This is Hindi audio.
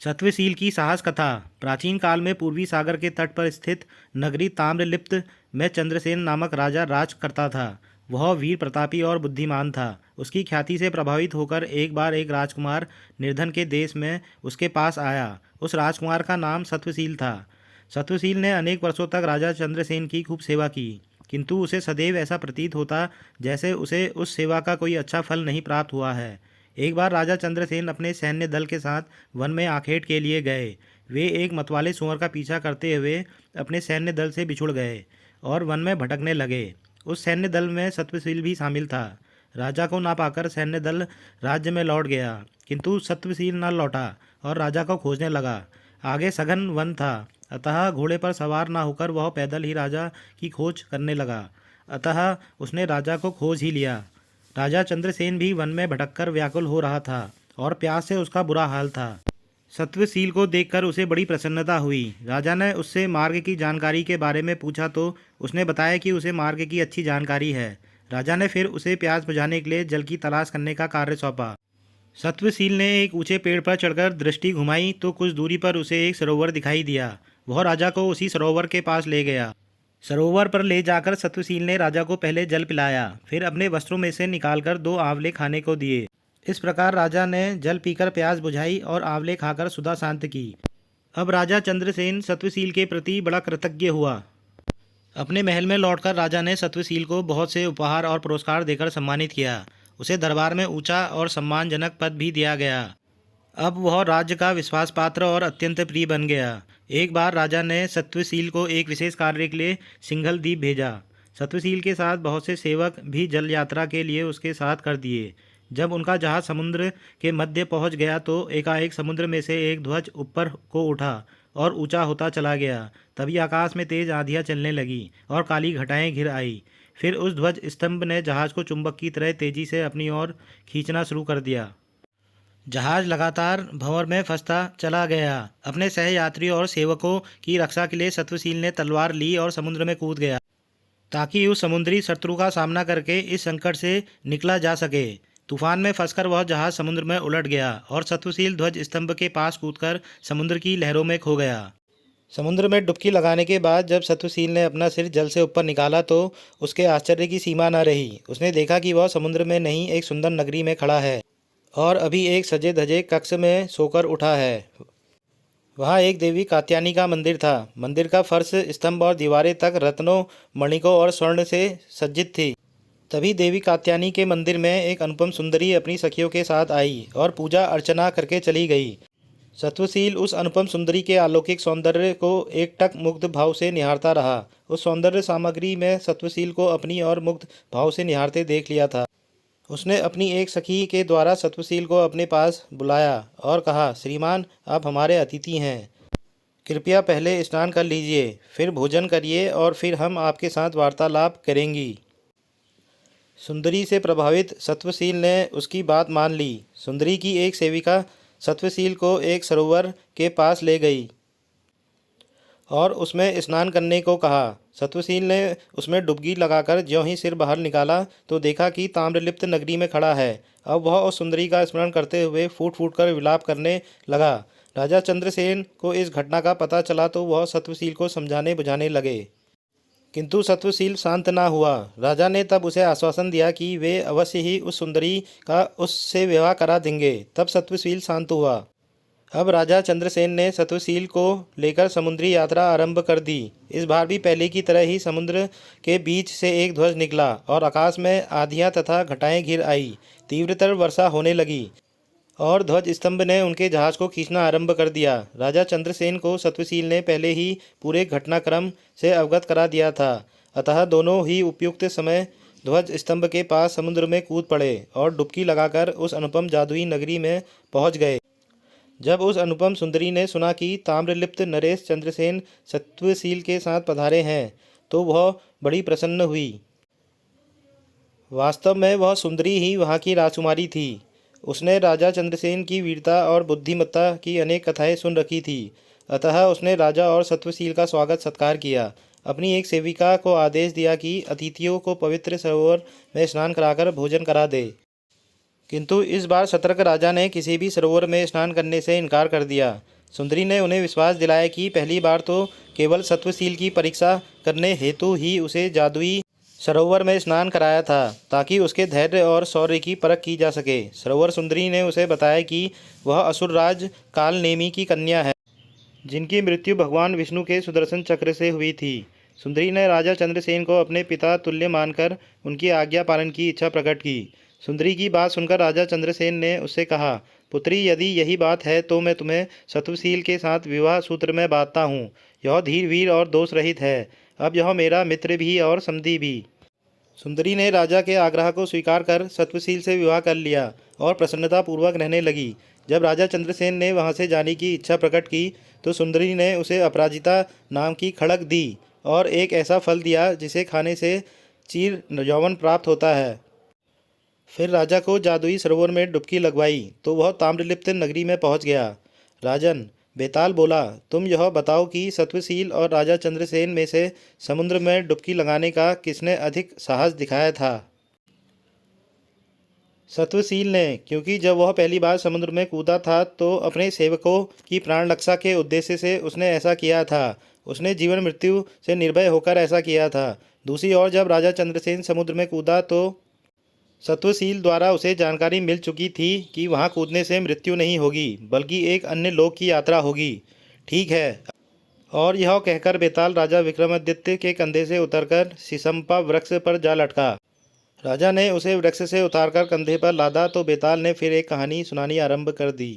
सत्वशील की साहस कथा। प्राचीन काल में पूर्वी सागर के तट पर स्थित नगरी ताम्रलिप्त में चंद्रसेन नामक राजा राज करता था। वह वीर प्रतापी और बुद्धिमान था। उसकी ख्याति से प्रभावित होकर एक बार एक राजकुमार निर्धन के देश में उसके पास आया। उस राजकुमार का नाम सत्वशील था। सत्वशील ने अनेक वर्षों तक राजा चंद्रसेन की खूब सेवा की, किंतु उसे सदैव ऐसा प्रतीत होता जैसे उसे उस सेवा का कोई अच्छा फल नहीं प्राप्त हुआ है। एक बार राजा चंद्रसेन अपने सैन्य दल के साथ वन में आखेट के लिए गए। वे एक मतवाले सुअर का पीछा करते हुए अपने सैन्य दल से बिछुड़ गए और वन में भटकने लगे। उस सैन्य दल में सत्वशील भी शामिल था। राजा को ना पाकर सैन्य दल राज्य में लौट गया, किंतु सत्वशील न लौटा और राजा को खोजने लगा। आगे सघन वन था, अतः घोड़े पर सवार ना होकर वह पैदल ही राजा की खोज करने लगा। अतः उसने राजा को खोज ही लिया। राजा चंद्रसेन भी वन में भटककर व्याकुल हो रहा था और प्यास से उसका बुरा हाल था। सत्वशील को देखकर उसे बड़ी प्रसन्नता हुई। राजा ने उससे मार्ग की जानकारी के बारे में पूछा तो उसने बताया कि उसे मार्ग की अच्छी जानकारी है। राजा ने फिर उसे प्यास बुझाने के लिए जल की तलाश करने का कार्य सौंपा। सत्वशील ने एक ऊंचे पेड़ पर चढ़कर दृष्टि घुमाई तो कुछ दूरी पर उसे एक सरोवर दिखाई दिया। वह राजा को उसी सरोवर के पास ले गया। सरोवर पर ले जाकर सत्वशील ने राजा को पहले जल पिलाया, फिर अपने वस्त्रों में से निकालकर 2 आंवले खाने को दिए। इस प्रकार राजा ने जल पीकर प्यास बुझाई और आंवले खाकर सुधा शांत की। अब राजा चंद्रसेन सत्वशील के प्रति बड़ा कृतज्ञ हुआ। अपने महल में लौटकर राजा ने सत्वशील को बहुत से उपहार और पुरस्कार देकर सम्मानित किया। उसे दरबार में ऊंचा और सम्मानजनक पद भी दिया गया। अब वह राज्य का विश्वास पात्र और अत्यंत प्रिय बन गया। एक बार राजा ने सत्वशील को एक विशेष कार्य के लिए सिंघल द्वीप भेजा। सत्वशील के साथ बहुत से सेवक भी जल यात्रा के लिए उसके साथ कर दिए। जब उनका जहाज समुद्र के मध्य पहुंच गया तो एकाएक समुद्र में से एक ध्वज ऊपर को उठा और ऊंचा होता चला गया। तभी आकाश में तेज आंधियां चलने लगी और काली घटाएं घिर आई। फिर उस ध्वज स्तंभ ने जहाज को चुंबक की तरह तेजी से अपनी ओर खींचना शुरू कर दिया। जहाज लगातार भंवर में फंसता चला गया। अपने सहयात्री और सेवकों की रक्षा के लिए सत्वशील ने तलवार ली और समुद्र में कूद गया, ताकि उस समुद्री शत्रु का सामना करके इस संकट से निकला जा सके। तूफान में फंसकर वह जहाज समुद्र में उलट गया और सत्वशील ध्वज स्तंभ के पास कूदकर समुद्र की लहरों में खो गया। समुद्र में डुबकी लगाने के बाद जब सत्वशील ने अपना सिर जल से ऊपर निकाला तो उसके आश्चर्य की सीमा न रही। उसने देखा कि वह समुद्र में नहीं, एक सुंदर नगरी में खड़ा है और अभी एक सजे धजे कक्ष में सोकर उठा है। वहाँ एक देवी कात्यायनी का मंदिर था। मंदिर का फर्श, स्तंभ और दीवारें तक रत्नों, मणिकों और स्वर्ण से सज्जित थी। तभी देवी कात्यायनी के मंदिर में एक अनुपम सुंदरी अपनी सखियों के साथ आई और पूजा अर्चना करके चली गई। सत्वशील उस अनुपम सुंदरी के अलौकिक सौंदर्य को एकटक मुग्ध भाव से निहारता रहा। उस सौंदर्य सामग्री में सत्वशील को अपनी और मुग्ध भाव से निहारते देख लिया था। उसने अपनी एक सखी के द्वारा सत्वशील को अपने पास बुलाया और कहा, श्रीमान, आप हमारे अतिथि हैं। कृपया पहले स्नान कर लीजिए, फिर भोजन करिए और फिर हम आपके साथ वार्तालाप करेंगी। सुंदरी से प्रभावित सत्वशील ने उसकी बात मान ली। सुंदरी की एक सेविका सत्वशील को एक सरोवर के पास ले गई और उसमें स्नान करने को कहा। सत्वशील ने उसमें डुबकी लगाकर ज्यों ही सिर बाहर निकाला तो देखा कि ताम्रलिप्त नगरी में खड़ा है। अब वह उस सुंदरी का स्मरण करते हुए फूट फूट कर विलाप करने लगा। राजा चंद्रसेन को इस घटना का पता चला तो वह सत्वशील को समझाने बुझाने लगे, किंतु सत्वशील शांत ना हुआ। राजा ने तब उसे आश्वासन दिया कि वे अवश्य ही उस सुंदरी का उससे विवाह करा देंगे। तब सत्वशील शांत हुआ। अब राजा चंद्रसेन ने सत्वशील को लेकर समुद्री यात्रा आरंभ कर दी। इस बार भी पहले की तरह ही समुद्र के बीच से एक ध्वज निकला और आकाश में आंधियां तथा घटाएं घिर आई। तीव्रतर वर्षा होने लगी और ध्वज स्तंभ ने उनके जहाज को खींचना आरंभ कर दिया। राजा चंद्रसेन को सत्वशील ने पहले ही पूरे घटनाक्रम से अवगत करा दिया था, अतः दोनों ही उपयुक्त समय ध्वज स्तंभ के पास समुद्र में कूद पड़े और डुबकी लगाकर उस अनुपम जादुई नगरी में पहुंच गए। जब उस अनुपम सुंदरी ने सुना कि ताम्रलिप्त नरेश चंद्रसेन सत्वशील के साथ पधारे हैं तो वह बड़ी प्रसन्न हुई। वास्तव में वह सुंदरी ही वहाँ की राजकुमारी थी। उसने राजा चंद्रसेन की वीरता और बुद्धिमत्ता की अनेक कथाएं सुन रखी थी, अतः उसने राजा और सत्वशील का स्वागत सत्कार किया। अपनी एक सेविका को आदेश दिया कि अतिथियों को पवित्र सरोवर में स्नान कराकर भोजन करा दे। किंतु इस बार सतर्क राजा ने किसी भी सरोवर में स्नान करने से इनकार कर दिया। सुंदरी ने उन्हें विश्वास दिलाया कि पहली बार तो केवल सत्वशील की परीक्षा करने हेतु ही उसे जादुई सरोवर में स्नान कराया था, ताकि उसके धैर्य और शौर्य की परख की जा सके। सरोवर सुंदरी ने उसे बताया कि वह असुरराज कालनेमी की कन्या है, जिनकी मृत्यु भगवान विष्णु के सुदर्शन चक्र से हुई थी। सुंदरी ने राजा चंद्रसेन को अपने पिता तुल्य मानकर उनकी आज्ञा पालन की इच्छा प्रकट की। सुंदरी की बात सुनकर राजा चंद्रसेन ने उससे कहा, पुत्री, यदि यही बात है तो मैं तुम्हें सत्वशील के साथ विवाह सूत्र में बांधता हूँ। यह धीर वीर और दोष रहित है। अब यह मेरा मित्र भी और समधी भी। सुंदरी ने राजा के आग्रह को स्वीकार कर सत्वशील से विवाह कर लिया और प्रसन्नतापूर्वक रहने लगी। जब राजा चंद्रसेन ने वहां से जाने की इच्छा प्रकट की तो सुंदरी ने उसे अपराजिता नाम की खड़ग दी और एक ऐसा फल दिया जिसे खाने से चीर यौवन प्राप्त होता है। फिर राजा को जादुई सरोवर में डुबकी लगवाई तो वह ताम्रलिप्त नगरी में पहुंच गया। राजन, बेताल बोला, तुम यह बताओ कि सत्वशील और राजा चंद्रसेन में से समुद्र में डुबकी लगाने का किसने अधिक साहस दिखाया था? सत्वशील ने, क्योंकि जब वह पहली बार समुद्र में कूदा था तो अपने सेवकों की प्राण रक्षा के उद्देश्य से उसने ऐसा किया था। उसने जीवन मृत्यु से निर्भय होकर ऐसा किया था। दूसरी ओर जब राजा चंद्रसेन समुद्र में कूदा तो सत्वशील द्वारा उसे जानकारी मिल चुकी थी कि वहां कूदने से मृत्यु नहीं होगी, बल्कि एक अन्य लोक की यात्रा होगी। ठीक है। और यह कहकर बेताल राजा विक्रमादित्य के कंधे से उतरकर सिसंपा वृक्ष पर जा लटका। राजा ने उसे वृक्ष से उतारकर कंधे पर लादा तो बेताल ने फिर एक कहानी सुनानी आरंभ कर दी।